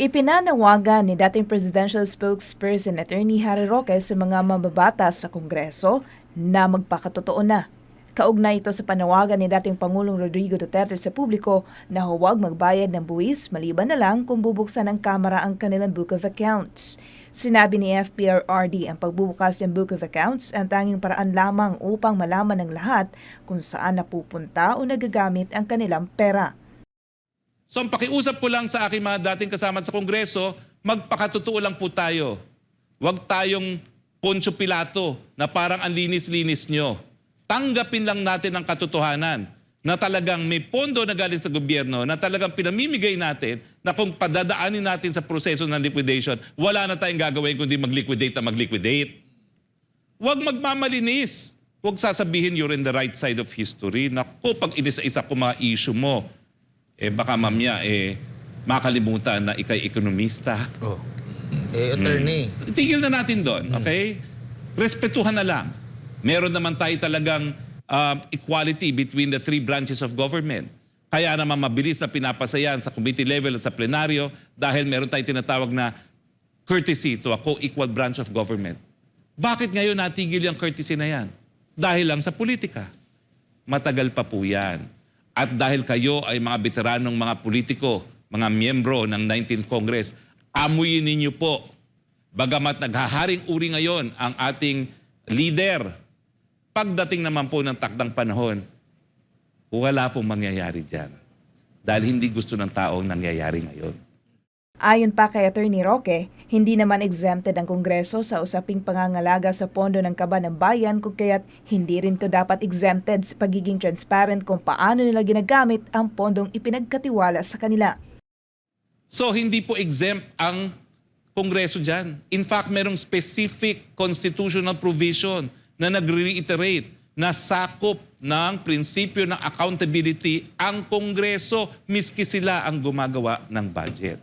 Ipinanawagan ni dating Presidential Spokesperson Attorney Harry Roque sa mga mambabatas sa Kongreso na magpakatotoo na. Kaugnay ito sa panawagan ni dating Pangulong Rodrigo Duterte sa publiko na huwag magbayad ng buwis maliban na lang kung bubuksan ng Kamara ang kanilang Book of Accounts. Sinabi ni FPRRD ang pagbubukas ng Book of Accounts ang tanging paraan lamang upang malaman ng lahat kung saan napupunta o nagagamit ang kanilang pera. So ang pakiusap ko lang sa aking mga dating kasama sa Kongreso, magpakatotoo lang po tayo. Huwag tayong Poncio Pilato na parang ang linis-linis nyo. Tanggapin lang natin ang katotohanan na talagang may pondo na galing sa gobyerno, na talagang pinamimigay natin, na kung padadaanin natin sa proseso ng liquidation, wala na tayong gagawin kundi mag-liquidate na mag-liquidate. Huwag magmamalinis. Huwag sasabihin you're in the right side of history. Naku, pag inisa-isa ko mga issue mo, baka mamaya, makalimutan na ikay ekonomista. Oh. Attorney. Tigil na natin doon, okay? Respetuhan na lang. Meron naman tayo talagang equality between the three branches of government. Kaya naman mabilis na pinapasayan sa committee level at sa plenaryo dahil meron tayong tinatawag na courtesy to a co-equal branch of government. Bakit ngayon natigil yung courtesy na yan? Dahil lang sa politika. Matagal pa po yan. At dahil kayo ay mga veteranong mga politiko, mga miyembro ng 19th Congress, amuyin ninyo po. Bagamat naghaharing uri ngayon ang ating leader, pagdating naman po ng takdang panahon, wala pong mangyayari dyan. Dahil hindi gusto ng taong nangyayari ngayon. Ayon pa kay Attorney Roque, hindi naman exempted ang Kongreso sa usaping pangangalaga sa pondo ng kaban ng bayan kung kaya't hindi rin to dapat exempted sa pagiging transparent kung paano nila ginagamit ang pondong ipinagkatiwala sa kanila. So hindi po exempt ang Kongreso dyan. In fact, merong specific constitutional provision na nag-reiterate na sakop ng prinsipyo ng accountability ang Kongreso miski sila ang gumagawa ng budget.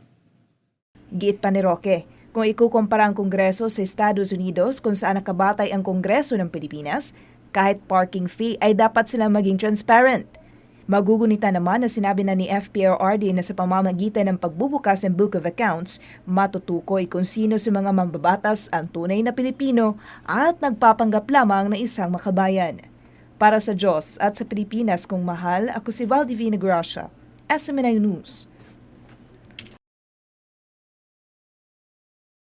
Giit pa ni Roque, kung ikukumpara ang Kongreso sa Estados Unidos kung saan nakabatay ang Kongreso ng Pilipinas, kahit parking fee ay dapat silang maging transparent. Magugunita naman na sinabi na ni FPRRD na sa pamamagitan ng pagbubukas ng Book of Accounts, matutukoy kung sino sa mga mambabatas ang tunay na Pilipino at nagpapanggap lamang na isang makabayan. Para sa Diyos at sa Pilipinas kung mahal, ako si Valdivina Gracia, SMNI News.